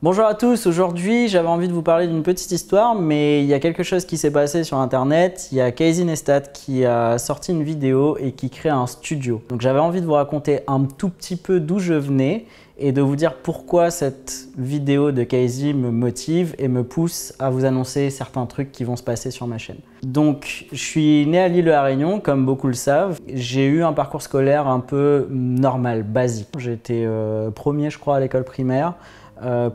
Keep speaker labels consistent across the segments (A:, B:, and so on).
A: Bonjour à tous, aujourd'hui j'avais envie de vous parler d'une petite histoire, mais il y a quelque chose qui s'est passé sur internet. Il y a Casey Neistat qui a sorti une vidéo et qui crée un studio. Donc j'avais envie de vous raconter un tout petit peu d'où je venais et de vous dire pourquoi cette vidéo de Casey me motive et me pousse à vous annoncer certains trucs qui vont se passer sur ma chaîne. Donc je suis né à l'île de la Réunion, comme beaucoup le savent. J'ai eu un parcours scolaire un peu normal, basique. J'étais premier je crois à l'école primaire.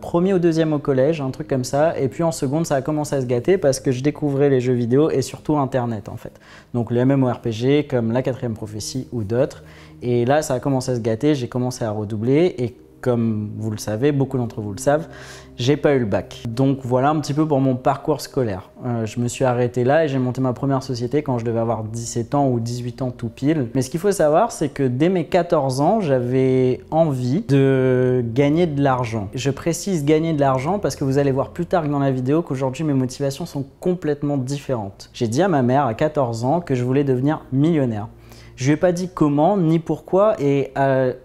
A: Premier ou deuxième au collège, un truc comme ça. Et puis en seconde, ça a commencé à se gâter parce que je découvrais les jeux vidéo et surtout Internet en fait. Donc les MMORPG comme la 4ème prophétie ou d'autres. Et là, ça a commencé à se gâter, j'ai commencé à redoubler et comme vous le savez, beaucoup d'entre vous le savent, j'ai pas eu le bac. Donc voilà un petit peu pour mon parcours scolaire. Je me suis arrêté là et j'ai monté ma première société quand je devais avoir 17 ans ou 18 ans tout pile. Mais ce qu'il faut savoir, c'est que dès mes 14 ans, j'avais envie de gagner de l'argent. Je précise gagner de l'argent parce que vous allez voir plus tard dans la vidéo qu'aujourd'hui mes motivations sont complètement différentes. J'ai dit à ma mère à 14 ans que je voulais devenir millionnaire. Je lui ai pas dit comment ni pourquoi et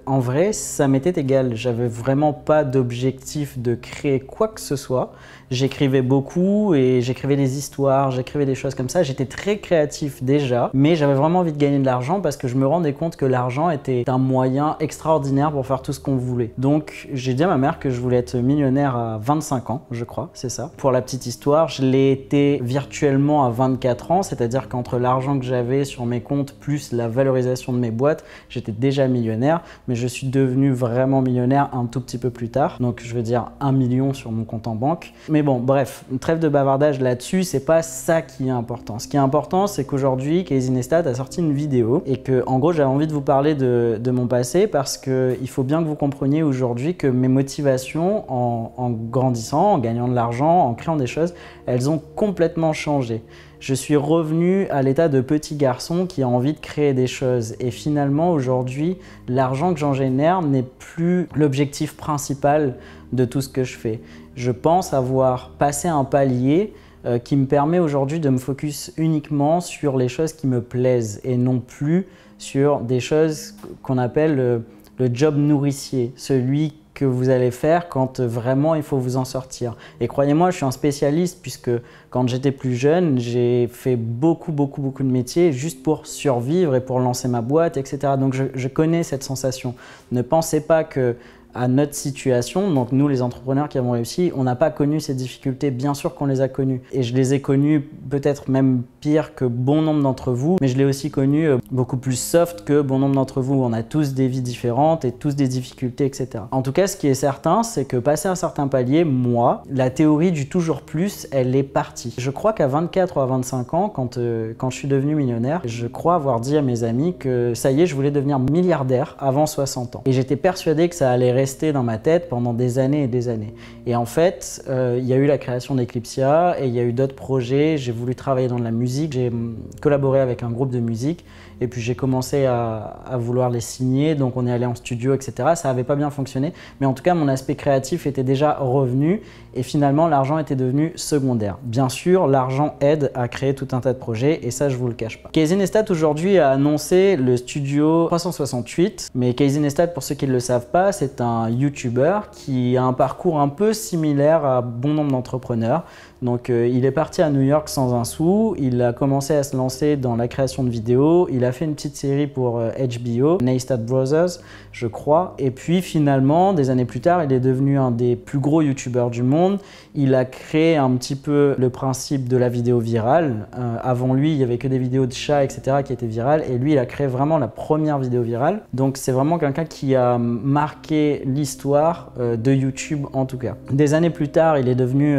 A: en vrai ça m'était égal. J'avais vraiment pas d'objectif de créer quoi que ce soit. J'écrivais beaucoup et j'écrivais des histoires, j'écrivais des choses comme ça. J'étais très créatif déjà, mais j'avais vraiment envie de gagner de l'argent parce que je me rendais compte que l'argent était un moyen extraordinaire pour faire tout ce qu'on voulait. Donc j'ai dit à ma mère que je voulais être millionnaire à 25 ans, je crois, c'est ça. Pour la petite histoire, je l'ai été virtuellement à 24 ans, c'est-à-dire qu'entre l'argent que j'avais sur mes comptes plus la valorisation de mes boîtes, j'étais déjà millionnaire, mais je suis devenu vraiment millionnaire un tout petit peu plus tard. Donc je veux dire 1 million sur mon compte en banque. Mais bon, bref, une trêve de bavardage là-dessus, c'est pas ça qui est important. Ce qui est important, c'est qu'aujourd'hui, Casey Neistat a sorti une vidéo et que, en gros, j'avais envie de vous parler de mon passé parce qu'il faut bien que vous compreniez aujourd'hui que mes motivations en grandissant, en gagnant de l'argent, en créant des choses, elles ont complètement changé. Je suis revenu à l'état de petit garçon qui a envie de créer des choses et finalement aujourd'hui l'argent que j'en génère n'est plus l'objectif principal de tout ce que je fais. Je pense avoir passé un palier qui me permet aujourd'hui de me focus uniquement sur les choses qui me plaisent et non plus sur des choses qu'on appelle le job nourricier, celui que vous allez faire quand vraiment il faut vous en sortir. Et croyez-moi, je suis un spécialiste puisque quand j'étais plus jeune, j'ai fait beaucoup de métiers juste pour survivre et pour lancer ma boîte, etc. Donc je connais cette sensation. Ne pensez pas que à notre situation, donc nous les entrepreneurs qui avons réussi, on n'a pas connu ces difficultés, bien sûr qu'on les a connues. Et je les ai connues peut-être même pire que bon nombre d'entre vous, mais je l'ai aussi connu beaucoup plus soft que bon nombre d'entre vous. On a tous des vies différentes et tous des difficultés, etc. En tout cas, ce qui est certain, c'est que passer un certain palier, moi, la théorie du toujours plus, elle est partie. Je crois qu'à 24 ou à 25 ans, quand je suis devenu millionnaire, je crois avoir dit à mes amis que ça y est, je voulais devenir milliardaire avant 60 ans. Et j'étais persuadé que ça allait rester dans ma tête pendant des années et des années. Et en fait, il y a eu la création d'Eclipsia et il y a eu d'autres projets. J'ai voulu travailler dans de la musique, j'ai collaboré avec un groupe de musique et puis j'ai commencé à vouloir les signer. Donc on est allé en studio, etc. Ça n'avait pas bien fonctionné, mais en tout cas mon aspect créatif était déjà revenu et finalement l'argent était devenu secondaire. Bien sûr, l'argent aide à créer tout un tas de projets et ça je vous le cache pas. Casey Neistat aujourd'hui a annoncé le studio 368, mais Casey Neistat, pour ceux qui ne le savent pas, c'est un YouTuber qui a un parcours un peu similaire à bon nombre d'entrepreneurs. Donc il est parti à New York sans un sou, il a commencé à se lancer dans la création de vidéos, il a fait une petite série pour HBO, Neistat Brothers, je crois, et puis finalement, des années plus tard, il est devenu un des plus gros YouTubers du monde. Il a créé un petit peu le principe de la vidéo virale. Avant lui, il n'y avait que des vidéos de chats, etc. qui étaient virales, et lui, il a créé vraiment la première vidéo virale. Donc c'est vraiment quelqu'un qui a marqué l'histoire de YouTube en tout cas. Des années plus tard, il est devenu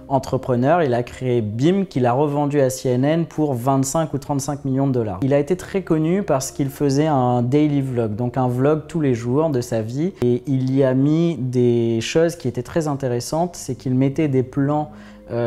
A: entrepreneur, il a créé BIM qu'il a revendu à CNN pour 25 ou 35 millions de dollars. Il a été très connu parce qu'il faisait un daily vlog, donc un vlog tous les jours de sa vie et il y a mis des choses qui étaient très intéressantes, c'est qu'il mettait des plans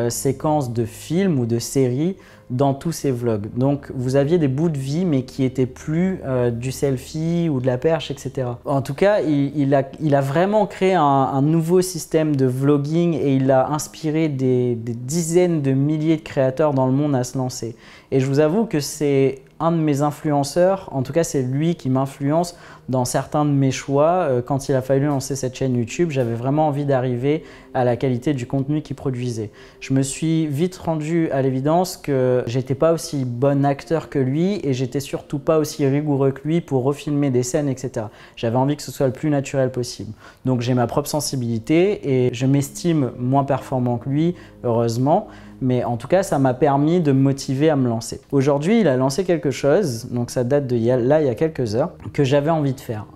A: séquences de films ou de séries dans tous ses vlogs. Donc vous aviez des bouts de vie mais qui étaient plus du selfie ou de la perche, etc. En tout cas, il a vraiment créé un nouveau système de vlogging et il a inspiré des dizaines de milliers de créateurs dans le monde à se lancer. Et je vous avoue que c'est un de mes influenceurs, en tout cas c'est lui qui m'influence dans certains de mes choix. Quand il a fallu lancer cette chaîne YouTube, j'avais vraiment envie d'arriver à la qualité du contenu qu'il produisait. Je me suis vite rendu à l'évidence que j'étais pas aussi bon acteur que lui et j'étais surtout pas aussi rigoureux que lui pour refilmer des scènes, etc. J'avais envie que ce soit le plus naturel possible. Donc j'ai ma propre sensibilité et je m'estime moins performant que lui, heureusement. Mais en tout cas, ça m'a permis de me motiver à me lancer. Aujourd'hui, il a lancé quelque chose, donc ça date de il y a quelques heures, que j'avais envie de faire.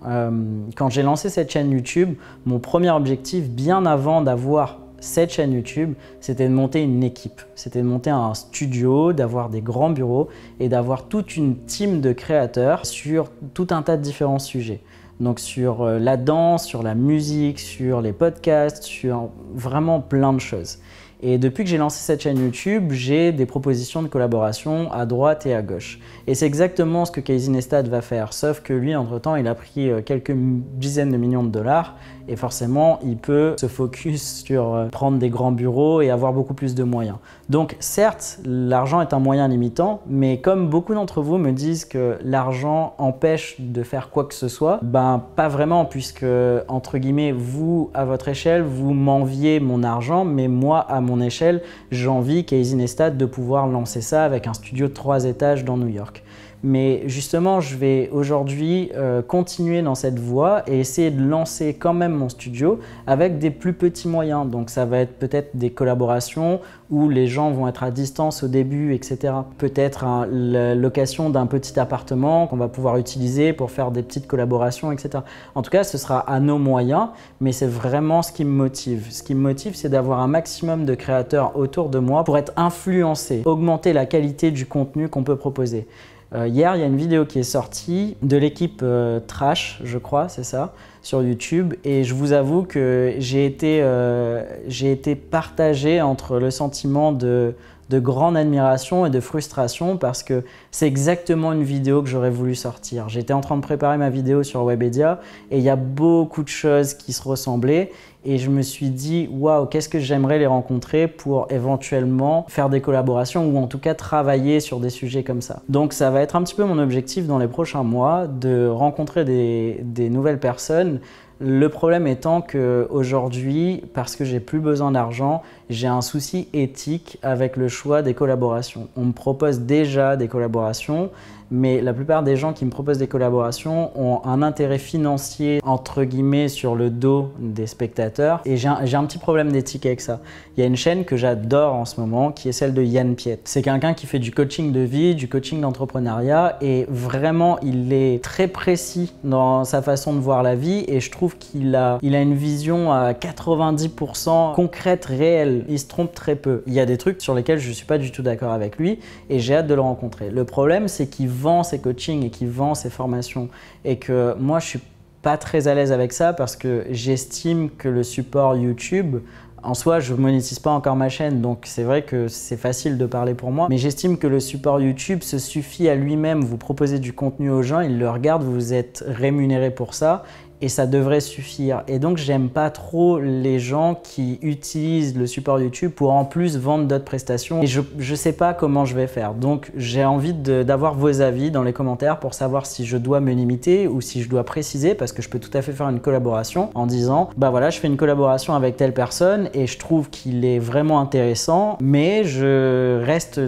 A: Quand j'ai lancé cette chaîne YouTube, mon premier objectif, bien avant d'avoir cette chaîne YouTube, c'était de monter une équipe. C'était de monter un studio, d'avoir des grands bureaux et d'avoir toute une team de créateurs sur tout un tas de différents sujets. Donc sur la danse, sur la musique, sur les podcasts, sur vraiment plein de choses. Et depuis que j'ai lancé cette chaîne YouTube, j'ai des propositions de collaboration à droite et à gauche. Et c'est exactement ce que Casey Neistat va faire, sauf que lui, entre-temps, il a pris quelques dizaines de millions de dollars et forcément, il peut se focus sur prendre des grands bureaux et avoir beaucoup plus de moyens. Donc certes, l'argent est un moyen limitant, mais comme beaucoup d'entre vous me disent que l'argent empêche de faire quoi que ce soit, ben pas vraiment, puisque entre guillemets, vous, à votre échelle, vous m'enviez mon argent, mais moi, à mon échelle, j'envie Casey Neistat de pouvoir lancer ça avec un studio de 3 étages dans New York. Mais justement, je vais aujourd'hui continuer dans cette voie et essayer de lancer quand même mon studio avec des plus petits moyens. Donc ça va être peut-être des collaborations où les gens vont être à distance au début, etc. Peut-être la location d'un petit appartement qu'on va pouvoir utiliser pour faire des petites collaborations, etc. En tout cas, ce sera à nos moyens, mais c'est vraiment ce qui me motive. Ce qui me motive, c'est d'avoir un maximum de créateurs autour de moi pour être influencé, augmenter la qualité du contenu qu'on peut proposer. Hier, il y a une vidéo qui est sortie de l'équipe Trash, je crois, c'est ça, sur YouTube. Et je vous avoue que j'ai été partagé entre le sentiment de grande admiration et de frustration parce que c'est exactement une vidéo que j'aurais voulu sortir. J'étais en train de préparer ma vidéo sur Webedia et il y a beaucoup de choses qui se ressemblaient et je me suis dit waouh, qu'est-ce que j'aimerais les rencontrer pour éventuellement faire des collaborations ou en tout cas travailler sur des sujets comme ça. Donc ça va être un petit peu mon objectif dans les prochains mois de rencontrer des nouvelles personnes. Le problème étant qu'aujourd'hui, parce que j'ai plus besoin d'argent, j'ai un souci éthique avec le choix des collaborations. On me propose déjà des collaborations, mais la plupart des gens qui me proposent des collaborations ont un intérêt financier entre guillemets sur le dos des spectateurs et j'ai un petit problème d'éthique avec ça. Il y a une chaîne que j'adore en ce moment qui est celle de Yann Piet. C'est quelqu'un qui fait du coaching de vie, du coaching d'entrepreneuriat et vraiment il est très précis dans sa façon de voir la vie et je trouve qu'il a une vision à 90% concrète, réelle. Il se trompe très peu. Il y a des trucs sur lesquels je ne suis pas du tout d'accord avec lui et j'ai hâte de le rencontrer. Le problème, c'est qu'il vend ses coachings et qu'il vend ses formations et que moi, je suis pas très à l'aise avec ça parce que j'estime que le support YouTube, en soi, je ne monétise pas encore ma chaîne, donc c'est vrai que c'est facile de parler pour moi. Mais j'estime que le support YouTube se suffit à lui-même. Vous proposez du contenu aux gens, ils le regardent, vous êtes rémunéré pour ça. Et ça devrait suffire. Et donc, j'aime pas trop les gens qui utilisent le support YouTube pour en plus vendre d'autres prestations. Et je sais pas comment je vais faire. Donc, j'ai envie d'avoir vos avis dans les commentaires pour savoir si je dois me limiter ou si je dois préciser parce que je peux tout à fait faire une collaboration en disant bah voilà, je fais une collaboration avec telle personne et je trouve qu'il est vraiment intéressant, mais je reste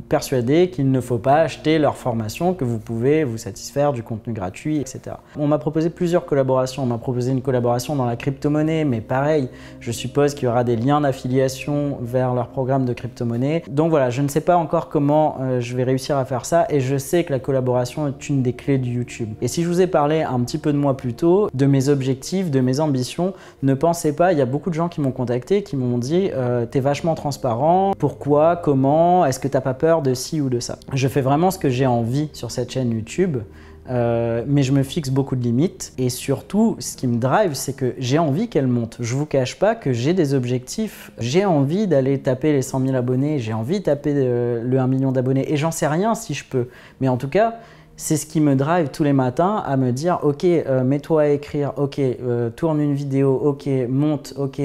A: persuadé qu'il ne faut pas acheter leur formation, que vous pouvez vous satisfaire du contenu gratuit, etc. On m'a proposé plusieurs collaborations. On m'a proposé une collaboration dans la crypto-monnaie, mais pareil, je suppose qu'il y aura des liens d'affiliation vers leur programme de crypto-monnaie. Donc voilà, je ne sais pas encore comment je vais réussir à faire ça et je sais que la collaboration est une des clés de YouTube. Et si je vous ai parlé un petit peu de moi plus tôt, de mes objectifs, de mes ambitions, ne pensez pas, il y a beaucoup de gens qui m'ont contacté, qui m'ont dit t'es vachement transparent, pourquoi, comment, est-ce que t'as pas peur de ci ou de ça? Je fais vraiment ce que j'ai envie sur cette chaîne YouTube. Mais je me fixe beaucoup de limites et surtout ce qui me drive c'est que j'ai envie qu'elle monte. Je vous cache pas que j'ai des objectifs, j'ai envie d'aller taper les 100 000 abonnés, j'ai envie de taper le 1 million d'abonnés et j'en sais rien si je peux, mais en tout cas C'est ce qui me drive tous les matins à me dire ok, mets-toi à écrire, ok, tourne une vidéo, ok, monte, ok,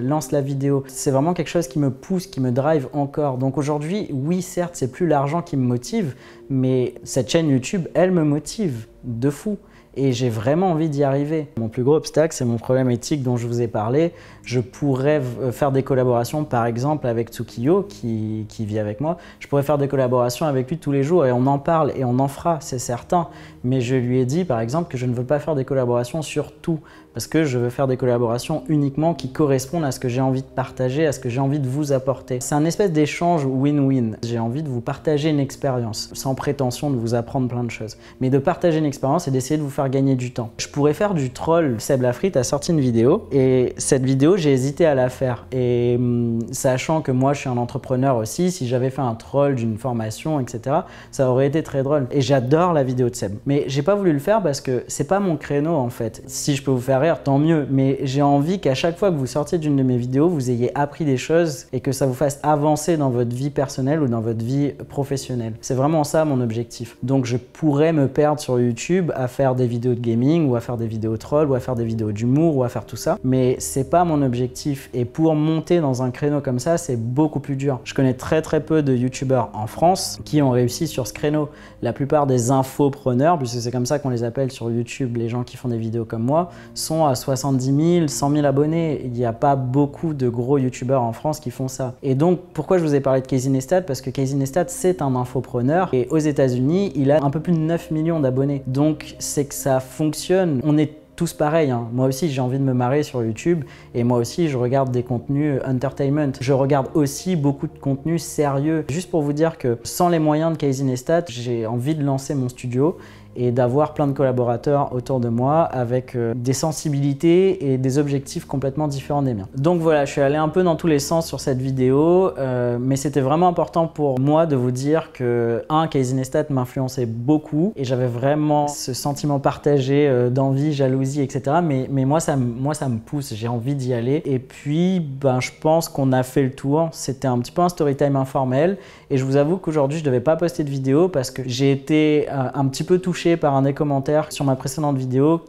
A: lance la vidéo. C'est vraiment quelque chose qui me pousse, qui me drive encore. Donc aujourd'hui, oui certes, c'est plus l'argent qui me motive, mais cette chaîne YouTube, elle me motive de fou. Et j'ai vraiment envie d'y arriver. Mon plus gros obstacle, c'est mon problème éthique dont je vous ai parlé. Je pourrais faire des collaborations, par exemple, avec Tsukiyo, qui vit avec moi. Je pourrais faire des collaborations avec lui tous les jours et on en parle et on en fera, c'est certain. Mais je lui ai dit, par exemple, que je ne veux pas faire des collaborations sur tout. Parce que je veux faire des collaborations uniquement qui correspondent à ce que j'ai envie de partager, à ce que j'ai envie de vous apporter. C'est un espèce d'échange win-win. J'ai envie de vous partager une expérience, sans prétention de vous apprendre plein de choses. Mais de partager une expérience et d'essayer de vous faire gagner du temps. Je pourrais faire du troll. Seb Lafrite a sorti une vidéo et cette vidéo, j'ai hésité à la faire. Et sachant que moi, je suis un entrepreneur aussi, si j'avais fait un troll d'une formation, etc., ça aurait été très drôle. Et j'adore la vidéo de Seb. Mais j'ai pas voulu le faire parce que c'est pas mon créneau en fait. Si je peux vous faire rire, tant mieux, mais j'ai envie qu'à chaque fois que vous sortiez d'une de mes vidéos, vous ayez appris des choses et que ça vous fasse avancer dans votre vie personnelle ou dans votre vie professionnelle. C'est vraiment ça mon objectif. Donc je pourrais me perdre sur YouTube à faire des vidéos de gaming ou à faire des vidéos troll ou à faire des vidéos d'humour ou à faire tout ça, mais c'est pas mon objectif. Et pour monter dans un créneau comme ça, c'est beaucoup plus dur. Je connais très peu de youtubeurs en France qui ont réussi sur ce créneau. La plupart des infopreneurs, puisque c'est comme ça qu'on les appelle sur YouTube, les gens qui font des vidéos comme moi, sont à 70 000, 100 000 abonnés. Il n'y a pas beaucoup de gros youtubeurs en France qui font ça. Et donc, pourquoi je vous ai parlé de Casey Neistat? Parce que Casey Neistat, c'est un infopreneur et aux États-Unis, il a un peu plus de 9 millions d'abonnés. Donc, c'est que ça fonctionne. On est tous pareils, hein. Moi aussi j'ai envie de me marrer sur YouTube et moi aussi je regarde des contenus entertainment. Je regarde aussi beaucoup de contenus sérieux. Juste pour vous dire que sans les moyens de Casey Neistat, j'ai envie de lancer mon studio et d'avoir plein de collaborateurs autour de moi avec des sensibilités et des objectifs complètement différents des miens. Donc voilà, je suis allé un peu dans tous les sens sur cette vidéo, mais c'était vraiment important pour moi de vous dire que Casey Neistat m'influençait beaucoup et j'avais vraiment ce sentiment partagé d'envie, jalousie, etc. Mais moi, ça me pousse, j'ai envie d'y aller. Et puis, je pense qu'on a fait le tour. C'était un petit peu un story time informel et je vous avoue qu'aujourd'hui, je ne devais pas poster de vidéo parce que j'ai été un petit peu touché par un des commentaires sur ma précédente vidéo.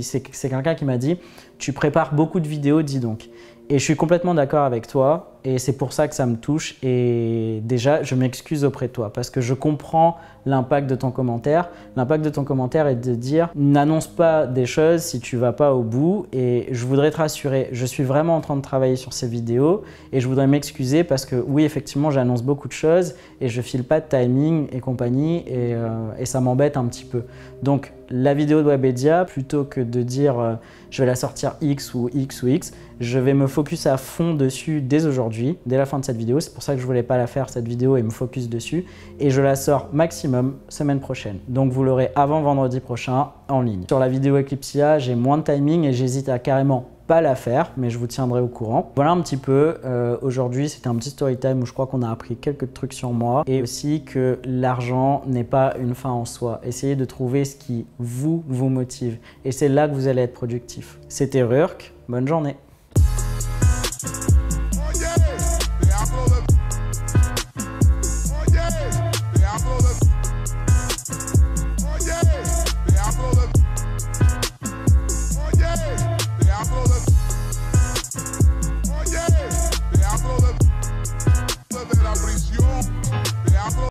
A: C'est quelqu'un qui m'a dit « Tu prépares beaucoup de vidéos, dis donc ». Et je suis complètement d'accord avec toi et c'est pour ça que ça me touche. Et déjà, je m'excuse auprès de toi parce que je comprends l'impact de ton commentaire. L'impact de ton commentaire est de dire n'annonce pas des choses si tu vas pas au bout. Et je voudrais te rassurer, je suis vraiment en train de travailler sur ces vidéos et je voudrais m'excuser parce que oui, effectivement, j'annonce beaucoup de choses et je file pas de timing et compagnie et ça m'embête un petit peu. Donc, la vidéo de Webedia, plutôt que de dire je vais la sortir X ou X ou X, je vais me focus à fond dessus dès aujourd'hui, dès la fin de cette vidéo. C'est pour ça que je voulais pas la faire cette vidéo et me focus dessus. Et je la sors maximum semaine prochaine. Donc vous l'aurez avant vendredi prochain en ligne. Sur la vidéo Eclipsia, j'ai moins de timing et j'hésite à carrément pas la faire, mais je vous tiendrai au courant. Voilà un petit peu. Aujourd'hui, c'était un petit story time où je crois qu'on a appris quelques trucs sur moi et aussi que l'argent n'est pas une fin en soi. Essayez de trouver ce qui vous motive et c'est là que vous allez être productif. C'était Rurk, bonne journée.